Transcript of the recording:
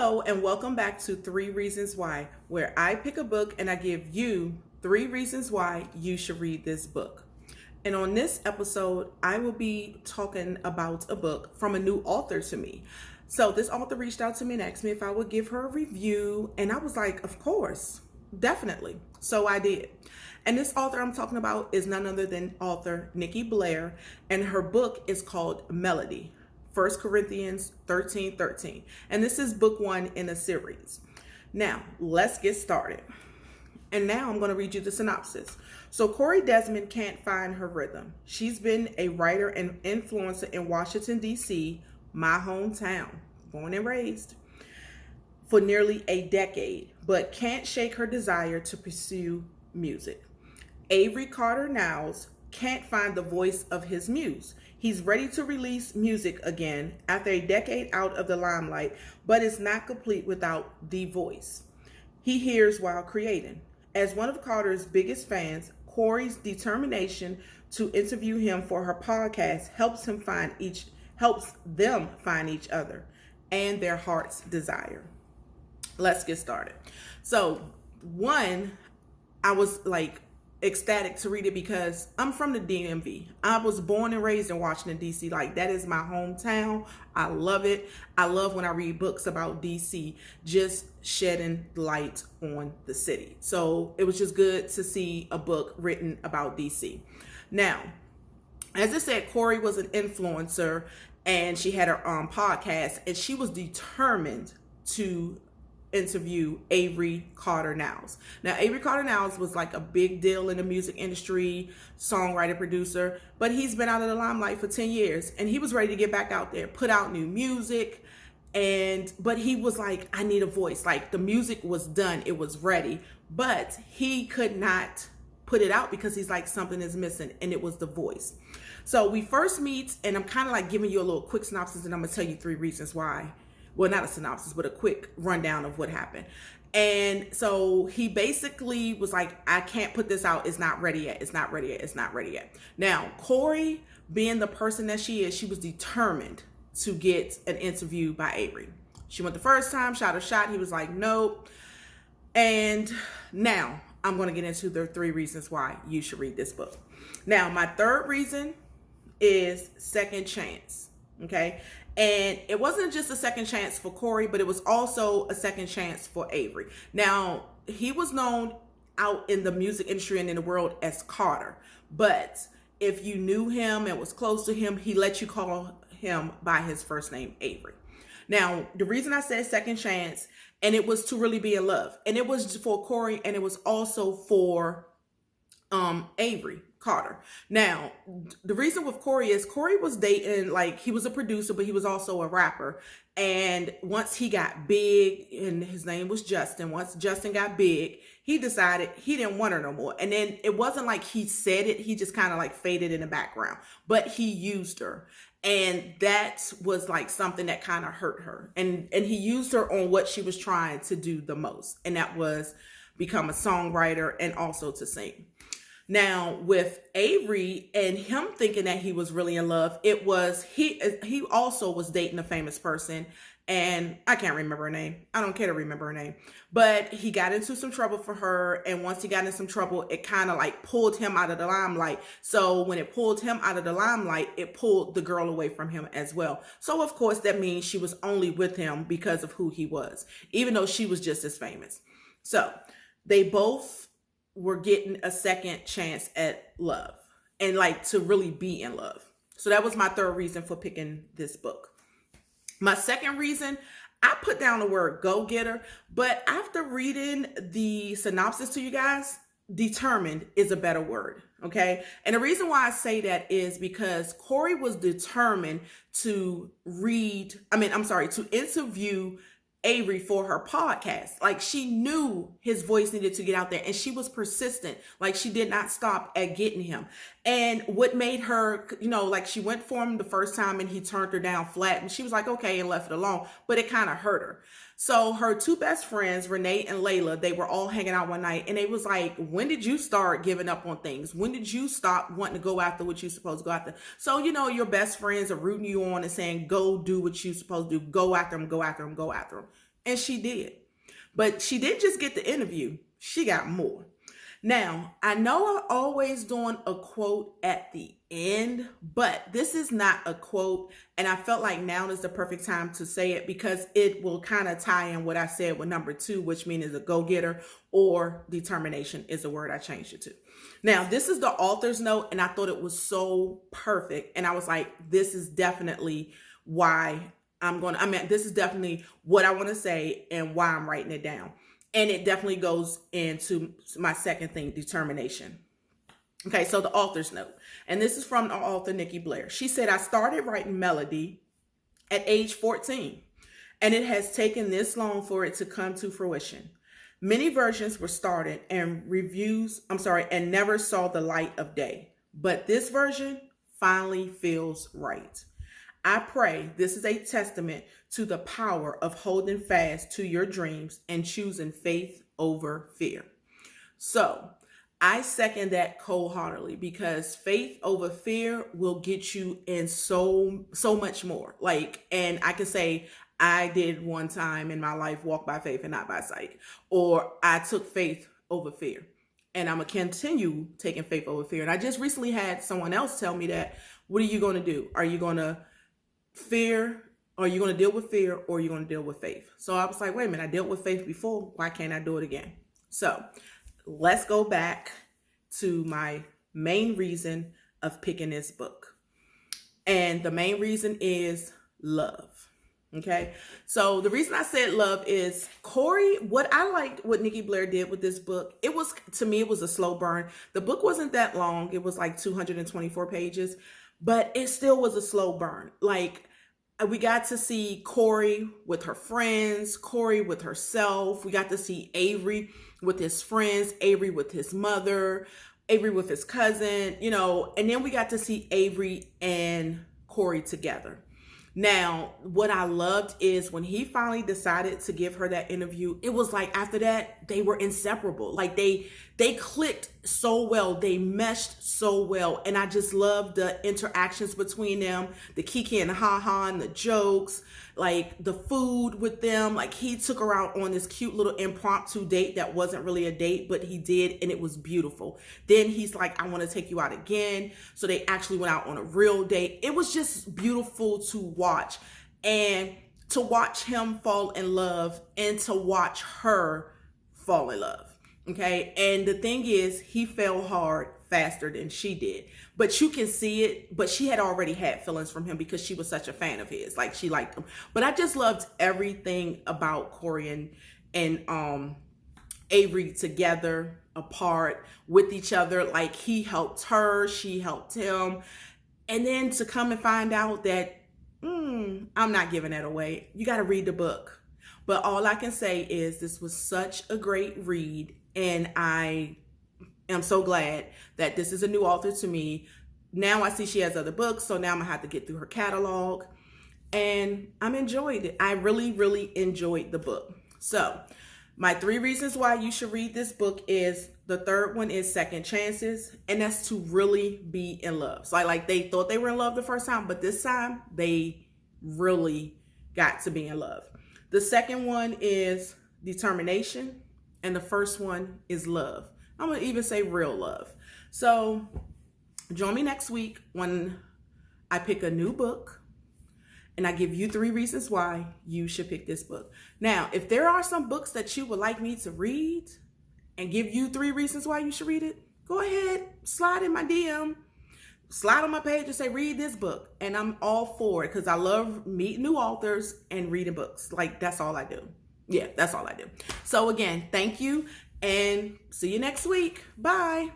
Hello, and welcome back to 3 Reasons Why, where I pick a book and I give you 3 reasons why you should read this book. And on this episode, I will be talking about a book from a new author to me. So, this author reached out to me and asked me if I would give her a review, and I was like, of course, definitely. So, I did. And this author I'm talking about is none other than author Nikki Blaire, and her book is called Melody. 1 Corinthians 13:13. And this is book 1 in a series. Now, let's get started. And now I'm going to read you the synopsis. So, Corey Desmond can't find her rhythm. She's been a writer and influencer in Washington, D.C., my hometown, born and raised, for nearly a decade, but can't shake her desire to pursue music. Avery Carter Niles can't find the voice of his muse. He's ready to release music again after a decade out of the limelight, but is not complete without the voice he hears while creating. As one of Carter's biggest fans, Corey's determination to interview him for her podcast helps them find each other and their heart's desire. Let's get started. So, one, I was like ecstatic to read it because I'm from the DMV. I was born and raised in Washington, D.C. Like, that is my hometown. I love it. I love when I read books about D.C., just shedding light on the city. So it was just good to see a book written about D.C. Now, as I said, Corey was an influencer and she had her podcast, and she was determined to interview Avery Carter Niles. Now, Avery Carter Niles was like a big deal in the music industry, songwriter, producer, but he's been out of the limelight for 10 years and he was ready to get back out there, put out new music. But he was like, I need a voice. Like, the music was done, it was ready, but he could not put it out because he's like, something is missing, and it was the voice. So we first meet, and I'm kind of like giving you a little quick synopsis, and I'm gonna tell you 3 reasons why. Well, not a synopsis, but a quick rundown of what happened. And so he basically was like, I can't put this out. It's not ready yet. It's not ready yet. It's not ready yet. Now, Corey, being the person that she is, she was determined to get an interview by Avery. She went the first time, shot her shot. He was like, nope. And now I'm going to get into the 3 reasons why you should read this book. Now, my third reason is second chance. Okay. And it wasn't just a second chance for Corey, but it was also a second chance for Avery. Now, he was known out in the music industry and in the world as Carter. But if you knew him and was close to him, he let you call him by his first name, Avery. Now, the reason I said second chance, and it was to really be in love. And it was for Corey, and it was also for Avery Carter. Now, the reason with Corey is Corey was dating, like, he was a producer, but he was also a rapper. And once he got big, and his name was Justin, once Justin got big, he decided he didn't want her no more. And then it wasn't like he said it, he just kind of like faded in the background, but he used her. And that was like something that kind of hurt her. And he used her on what she was trying to do the most. And that was become a songwriter and also to sing. Now, with Avery and him thinking that he was really in love, it was he also was dating a famous person, and I can't remember her name. I don't care to remember her name. But he got into some trouble for her, and once he got in some trouble, it kind of like pulled him out of the limelight. So when it pulled him out of the limelight, it pulled the girl away from him as well. So of course that means she was only with him because of who he was, even though she was just as famous. So they both were getting a second chance at love and like to really be in love. So that was my third reason for picking this book. My second reason, I put down the word go-getter, but after reading the synopsis to you guys, determined is a better word. Okay. And the reason why I say that is because Corey was determined to interview Avery for her podcast. Like, she knew his voice needed to get out there, and she was persistent. Like, she did not stop at getting him. And what made her, like, she went for him the first time and he turned her down flat, and she was like, okay, and left it alone, but it kind of hurt her. So her 2 best friends, Renee and Layla, they were all hanging out one night, and they was like, when did you start giving up on things? When did you stop wanting to go after what you're supposed to go after? So, your best friends are rooting you on and saying, go do what you're supposed to do. Go after them, go after them, go after them. And she did. But she didn't just get the interview, she got more. Now, I know I'm always doing a quote at the end, but this is not a quote. And I felt like now is the perfect time to say it because it will kind of tie in what I said with number 2, which means is a go-getter, or determination is the word I changed it to. Now, this is the author's note, and I thought it was so perfect. And I was like, this is definitely why this is definitely what I want to say and why I'm writing it down. And it definitely goes into my second thing, determination. Okay, so the author's note. And this is from the author, Nikki Blaire. She said, I started writing melody at age 14, and it has taken this long for it to come to fruition. Many versions were started and and never saw the light of day. But this version finally feels right. I pray this is a testament to the power of holding fast to your dreams and choosing faith over fear. So I second that wholeheartedly because faith over fear will get you in so much more. And I can say I did one time in my life walk by faith and not by sight, or I took faith over fear. And I'm going to continue taking faith over fear. And I just recently had someone else tell me that, what are you going to do? Are you going to fear? Are you going to deal with fear, or are you going to deal with faith? So I was like, wait a minute, I dealt with faith before. Why can't I do it again? So let's go back to my main reason of picking this book. And the main reason is love. Okay. So the reason I said love is Corey, what I liked what Nikki Blaire did with this book, to me, it was a slow burn. The book wasn't that long. It was like 224 pages, but it still was a slow burn. We got to see Corey with her friends, Corey with herself. We got to see Avery with his friends, Avery with his mother, Avery with his cousin, and then we got to see Avery and Corey together. Now, what I loved is when he finally decided to give her that interview, it was like after that, they were inseparable. They clicked so well. They meshed so well. And I just loved the interactions between them, the kiki and ha-ha and the jokes, the food with them. He took her out on this cute little impromptu date that wasn't really a date, but he did, and it was beautiful. Then he's like, I want to take you out again. So they actually went out on a real date. It was just beautiful to watch, and to watch him fall in love and to watch her fall in love. Okay. And the thing is, he fell hard faster than she did, but you can see it. But she had already had feelings from him because she was such a fan of his. She liked him. But I just loved everything about Corey and Avery together, apart, with each other. He helped her, she helped him. And then to come and find out that, I'm not giving that away. You got to read the book. But all I can say is this was such a great read. And I am so glad that this is a new author to me. Now I see she has other books. So now I'm going to have to get through her catalog. And I'm enjoying it. I really, really enjoyed the book. So my 3 reasons why you should read this book is, the third one is second chances. And that's to really be in love. So they thought they were in love the first time, but this time they really got to be in love. The second one is determination. And the first one is love. I'm going to even say real love. So join me next week when I pick a new book and I give you 3 reasons why you should pick this book. Now, if there are some books that you would like me to read and give you 3 reasons why you should read it, go ahead, slide in my DM, slide on my page and say, read this book. And I'm all for it because I love meeting new authors and reading books. That's all I do. Yeah, that's all I do. So again, thank you and see you next week. Bye.